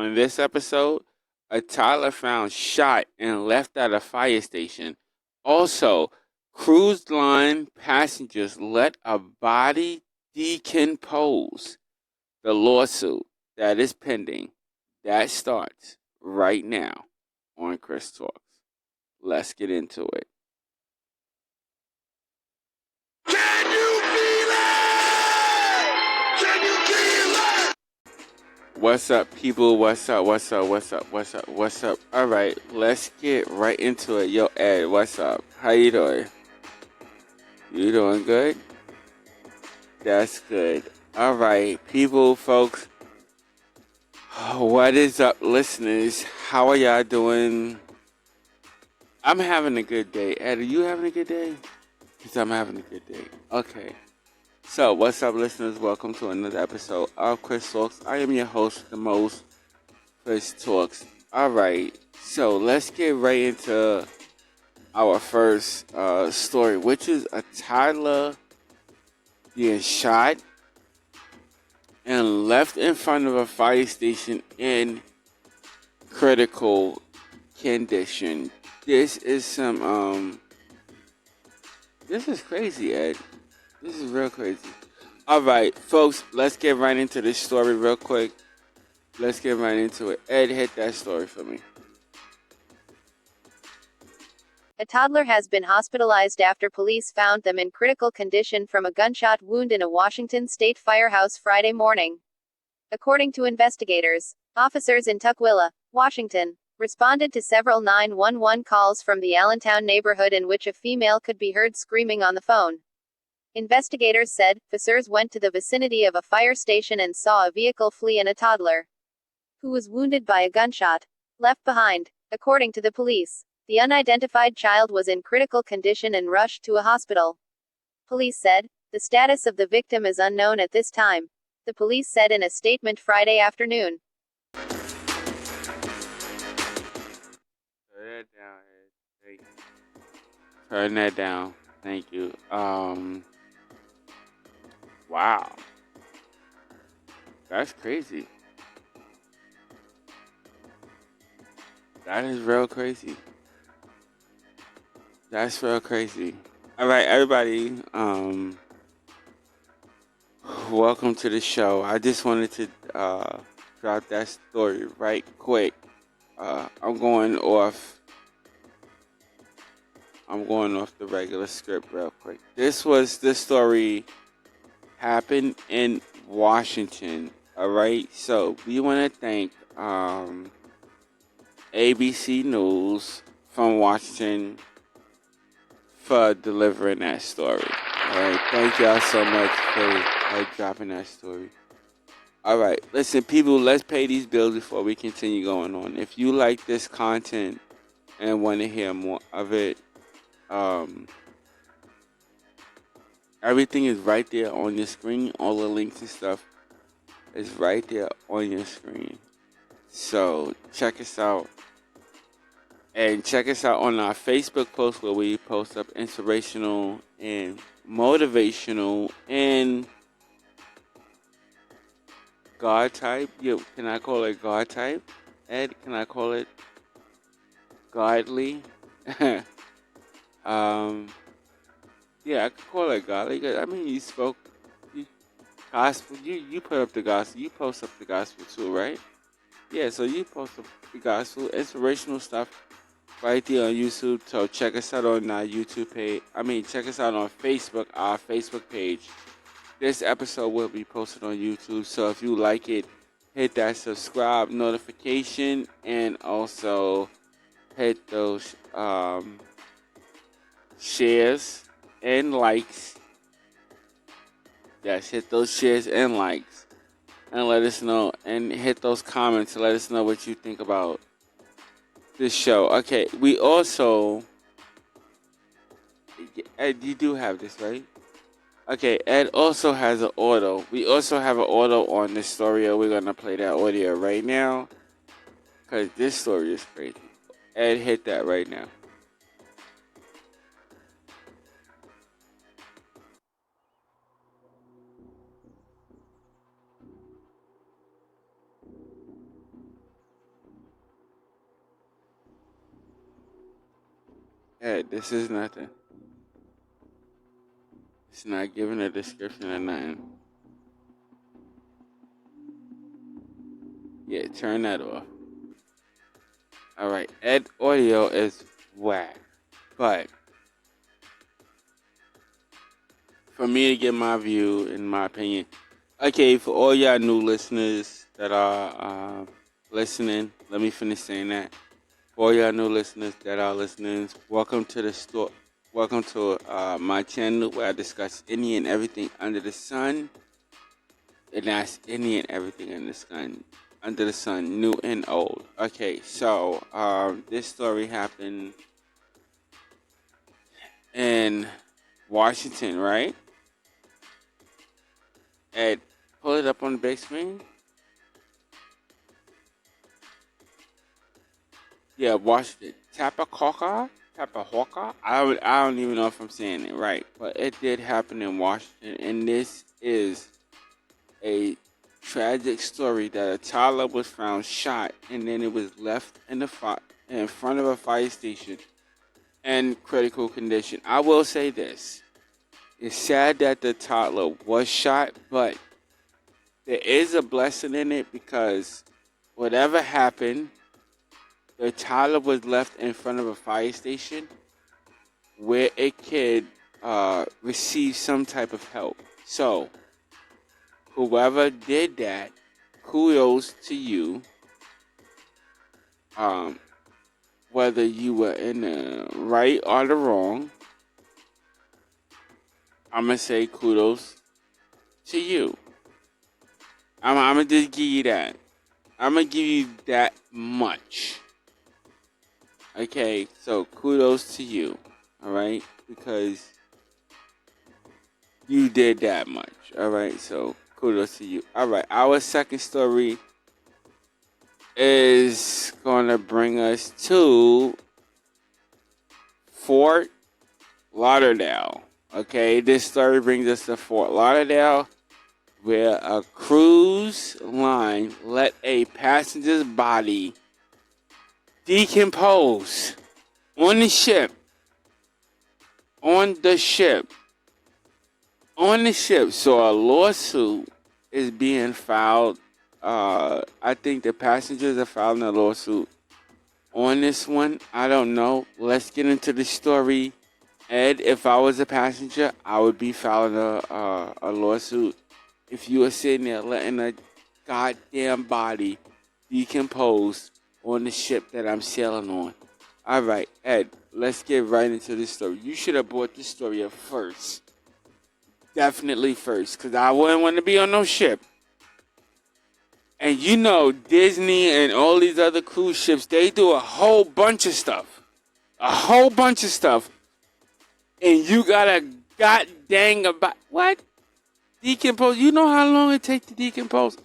On this episode, a toddler found shot and left at a fire station. Also, cruise line passengers let a body decompose. The lawsuit that is pending, that starts right now on Chris Talks. Let's get into it. Can you feel it? Can you feel it? What's up, people? What's up? All right, let's get right into it. Yo, Ed, what's up? How you doing? You doing good? That's good. All right, people, folks. What is up, listeners? How are y'all doing? I'm having a good day. Ed, are you having a good day? Because I'm having a good day. Okay. So, what's up, listeners? Welcome to another episode of Chris Talks. I am your host, the most, Chris Talks. Alright, so let's get right into our first story, which is a toddler being shot and left in front of a fire station in critical condition. This is this is crazy, Ed. This is real crazy. Alright, folks, let's get right into this story real quick. Let's get right into it. Ed, hit that story for me. A toddler has been hospitalized after police found them in critical condition from a gunshot wound in a Washington state firehouse Friday morning. According to investigators, officers in Tukwila, Washington, responded to several 911 calls from the Allentown neighborhood in which a female could be heard screaming on the phone. Investigators said officers went to the vicinity of a fire station and saw a vehicle flee and a toddler, who was wounded by a gunshot, left behind. According to the police, the unidentified child was in critical condition and rushed to a hospital. Police said, the status of the victim is unknown at this time, the police said in a statement Friday afternoon. Turn that down. Thank you. Wow. That's crazy. That is real crazy. That's real crazy. All right, everybody. Welcome to the show. I just wanted to drop that story right quick. I'm going off the regular script real quick. This story happened in Washington. All right, so we want to thank ABC News from Washington for delivering that story. Alright, thank y'all so much for dropping that story. Alright, listen, people, let's pay these bills before we continue going on. If you like this content and want to hear more of it, everything is right there on your screen. All the links and stuff is right there on your screen. So check us out. And check us out on our Facebook post where we post up inspirational and motivational and God type. Can I call it God type? Ed, can I call it godly? Yeah, I could call it godly. I mean, you gospel. You put up the gospel. You post up the gospel too, right? Yeah, so you post up the gospel, inspirational stuff right there on YouTube. So check us out on our YouTube page. Check us out on Facebook, our Facebook page. This episode will be posted on YouTube. So if you like it, hit that subscribe notification and also hit those shares and likes. Yes, hit those shares and likes. And let us know. And hit those comments to let us know what you think about this show. Okay, we also... Ed, you do have this, right? Okay, Ed also has an audio. We also have an audio on this story. We're going to play that audio right now. Because this story is crazy. Ed, hit that right now. Ed, this is nothing. It's not giving a description of nothing. Yeah, turn that off. Alright, Ed audio is whack. But for me to get my view and my opinion, okay, for all y'all new listeners that are listening, let me finish saying that. For all y'all new listeners that are listening, welcome to the store. Welcome to my channel where I discuss any and everything under the sun. And that's any and everything under the sun, new and old. Okay, so this story happened in Washington, right? And pull it up on the big screen. Yeah, Washington. Tapahawka. I don't even know if I'm saying it right, but it did happen in Washington, and this is a tragic story that a toddler was found shot, and then it was left in front of a fire station in critical condition. I will say this: it's sad that the toddler was shot, but there is a blessing in it because whatever happened, the toddler was left in front of a fire station where it could receive some type of help. So, whoever did that, kudos to you. Whether you were in the right or the wrong, I'm going to say kudos to you. I'm going to just give you that. I'm going to give you that much. Okay, so kudos to you, all right? Because you did that much, all right? So kudos to you. All right, our second story is going to bring us to Fort Lauderdale. Okay, this story brings us to Fort Lauderdale, where a cruise line let a passenger's body decompose on the ship. So a lawsuit is being filed. I think the passengers are filing a lawsuit on this one. I don't know. Let's get into the story. Ed, if I was a passenger, I would be filing a lawsuit. If you were sitting there letting a goddamn body decompose on the ship that I'm sailing on. All right, Ed, let's get right into this story. You should have brought this story up first. Definitely first, because I wouldn't want to be on no ship. And you know, Disney and all these other cruise ships, they do a whole bunch of stuff. And you gotta god dang about what? Decompose? You know how long it takes to decompose?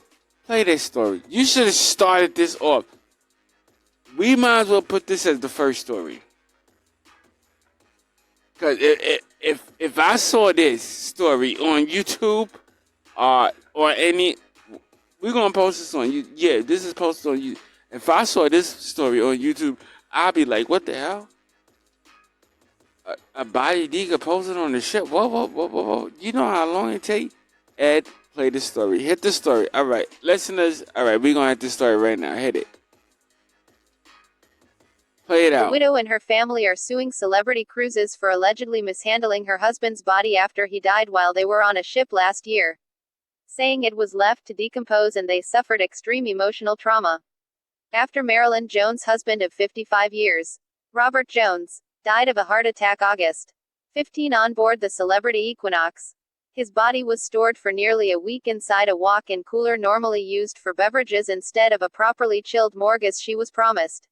Play this story. You should have started this off. We might as well put this as the first story. Because if I saw this story on YouTube or any... We're going to post this on you. Yeah, this is posted on you. If I saw this story on YouTube, I'd be like, what the hell? A body decomposing on the ship? Whoa. You know how long it takes? Ed, play the story. Hit the story. All right. Listeners, all right, we're going to hit the story right now. Hit it. Play it out. The widow and her family are suing Celebrity Cruises for allegedly mishandling her husband's body after he died while they were on a ship last year, saying it was left to decompose and they suffered extreme emotional trauma. After Marilyn Jones' husband of 55 years, Robert Jones, died of a heart attack August 15 on board the Celebrity Equinox, his body was stored for nearly a week inside a walk-in cooler normally used for beverages instead of a properly chilled morgue as she was promised.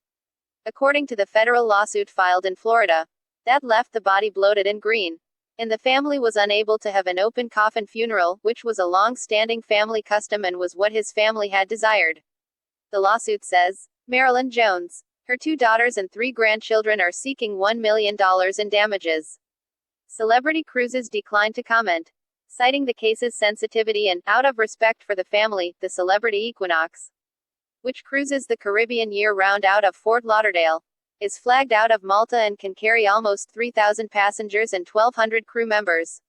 According to the federal lawsuit filed in Florida, that left the body bloated and green, and the family was unable to have an open coffin funeral, which was a long-standing family custom and was what his family had desired. The lawsuit says, Marilyn Jones, her 2 daughters and 3 grandchildren are seeking $1 million in damages. Celebrity Cruises declined to comment, citing the case's sensitivity and, out of respect for the family, the Celebrity Equinox, which cruises the Caribbean year-round out of Fort Lauderdale, is flagged out of Malta and can carry almost 3,000 passengers and 1,200 crew members.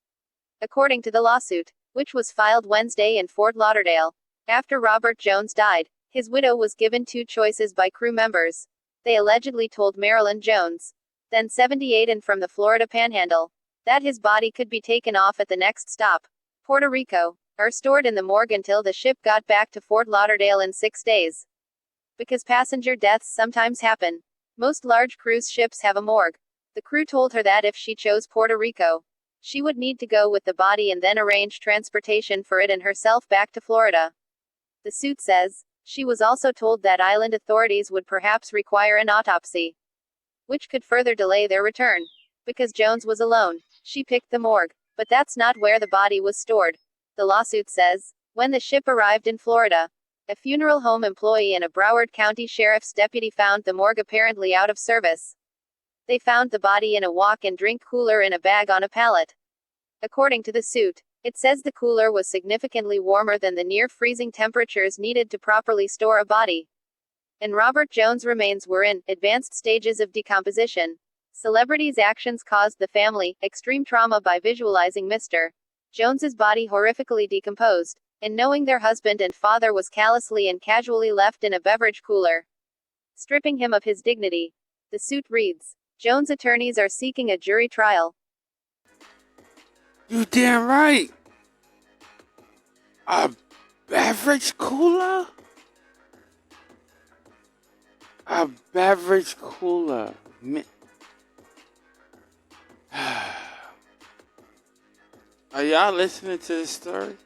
According to the lawsuit, which was filed Wednesday in Fort Lauderdale, after Robert Jones died, his widow was given two choices by crew members. They allegedly told Marilyn Jones, then 78 and from the Florida Panhandle, that his body could be taken off at the next stop, Puerto Rico, or stored in the morgue until the ship got back to Fort Lauderdale in 6 days. Because passenger deaths sometimes happen, most large cruise ships have a morgue. The crew told her that if she chose Puerto Rico, she would need to go with the body and then arrange transportation for it and herself back to Florida. The suit says, she was also told that island authorities would perhaps require an autopsy, which could further delay their return. Because Jones was alone, she picked the morgue. But that's not where the body was stored. The lawsuit says, when the ship arrived in Florida, a funeral home employee and a Broward County Sheriff's deputy found the morgue apparently out of service. They found the body in a walk and drink cooler in a bag on a pallet. According to the suit, it says the cooler was significantly warmer than the near-freezing temperatures needed to properly store a body. And Robert Jones' remains were in advanced stages of decomposition. Celebrities' actions caused the family extreme trauma by visualizing Mr. Jones's body horrifically decomposed, and knowing their husband and father was callously and casually left in a beverage cooler, stripping him of his dignity. The suit reads, Jones' attorneys are seeking a jury trial. You damn right. A beverage cooler? A beverage cooler. Are y'all listening to this story?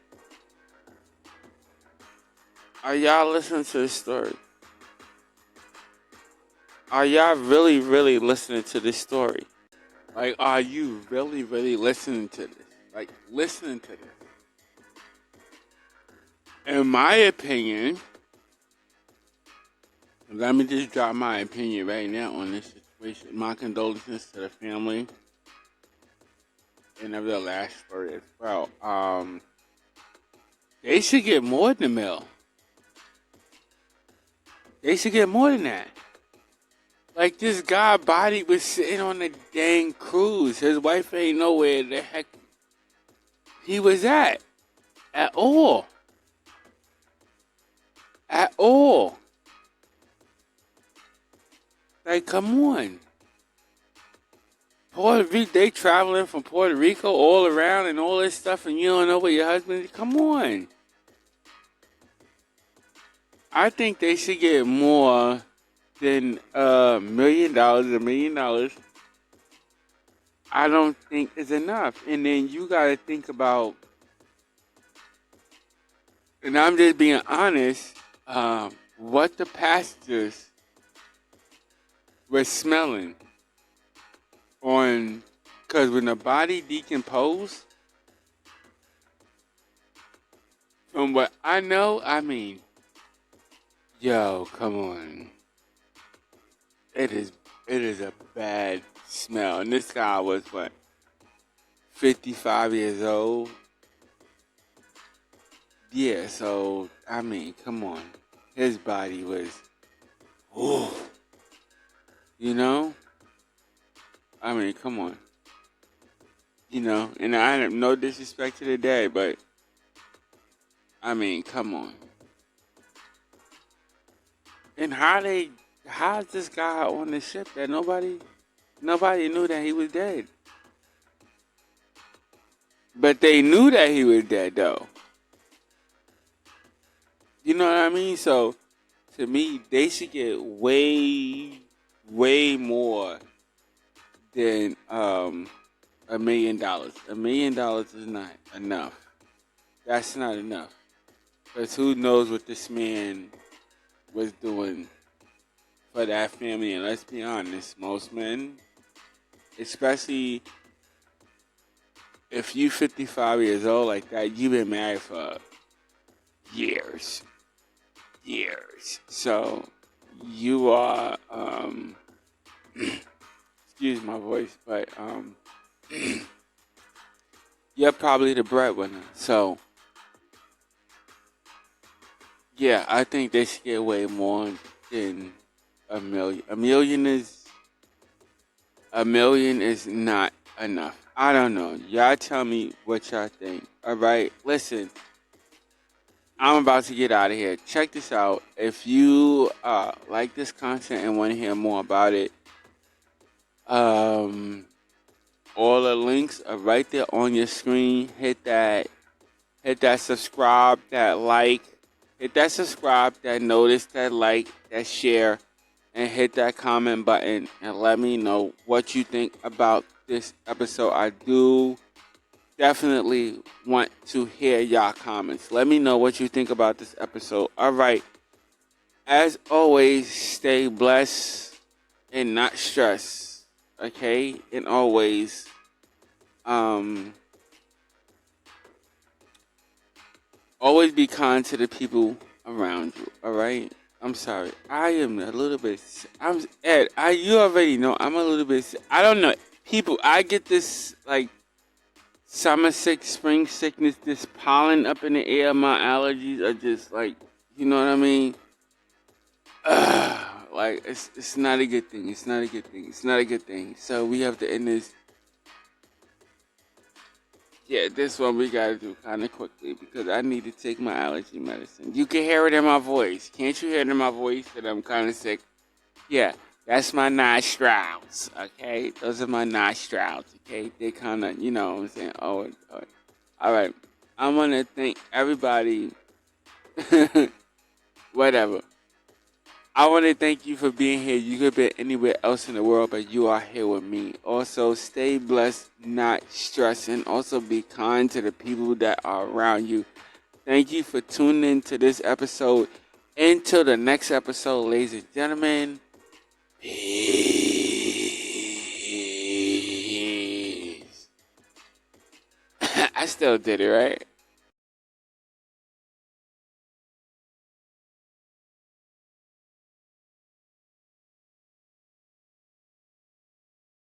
Are y'all listening to this story? Are y'all really, really listening to this story? Like, are you really, really listening to this? Like, listening to this. In my opinion, let me just drop my opinion right now on this situation. My condolences to the family and of the last story as well. They should get more than the mill. They should get more than that. Like, this guy's body was sitting on a dang cruise. His wife ain't know where the heck he was at all. At all. Like, come on. Puerto Rico, they traveling from Puerto Rico all around and all this stuff, and you don't know where your husband is? Come on. I think they should get more than $1 million. $1 million, I don't think is enough. And then you got to think about, and I'm just being honest, what the passengers were smelling on, because when the body decomposed, from what I know, I mean, yo, come on. It is a bad smell. And this guy was, what, 55 years old? Yeah, so, I mean, come on. His body was, ooh, you know? I mean, come on. You know, and I have no disrespect to the dad, but, I mean, come on. And how's this guy on the ship that nobody knew that he was dead? But they knew that he was dead, though. You know what I mean? So, to me, they should get way, way more than $1 million. $1 million is not enough. That's not enough. Because who knows what this man was doing for that family. And let's be honest, most men, especially if you 55 years old like that, you've been married for years. So you are, excuse my voice, but you're probably the breadwinner. So yeah, I think they should get way more than $1 million. $1 million is A million is not enough. I don't know. Y'all tell me what y'all think. All right, listen. I'm about to get out of here. Check this out. If you like this content and want to hear more about it, um, all the links are right there on your screen. Hit that subscribe, that like, hit that subscribe, that notice, that like, that share, and hit that comment button and let me know what you think about this episode. I do definitely want to hear y'all comments. Let me know what you think about this episode. All right. As always, stay blessed and not stressed. Okay? And always always be kind to the people around you. All right? I'm sorry. I am a little bit. I'm Ed. You already know. I'm a little bit. I don't know. People, I get this like summer sick, spring sickness, this pollen up in the air. My allergies are just like, you know what I mean? Like it's not a good thing. It's not a good thing. It's not a good thing. So we have to end this. Yeah, this one we gotta do kind of quickly because I need to take my allergy medicine. You can hear it in my voice. Can't you hear it in my voice that I'm kind of sick? Yeah, that's my nostrils. Okay, those are my nostrils. Okay, they kind of, you know what I'm saying? Oh. All right. I want to thank everybody. Whatever. I want to thank you for being here. You could be anywhere else in the world, but you are here with me. Also, stay blessed, not stressing. Also, be kind to the people that are around you. Thank you for tuning in to this episode. Until the next episode, ladies and gentlemen. Peace. I still did it, right?